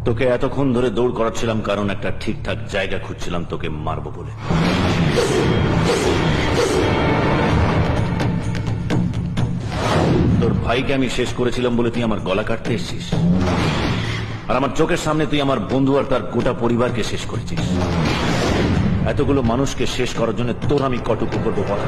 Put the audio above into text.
তোকে এতক্ষণ ধরে দৌড় করাচ্ছিলাম কারণ একটা ঠিকঠাক জায়গা খুঁজছিলাম তোকে মারবো বলে। তোর ভাইকে আমি শেষ করেছিলাম বলে তুই আমার গলা কাটতে এসেছিস, আর আমার চোখের সামনে তুই আমার বন্ধু আর তার গোটা পরিবারকে শেষ করেছিস। এতগুলো মানুষকে শেষ করার জন্য তোর আমি কটুকু করবো কথা।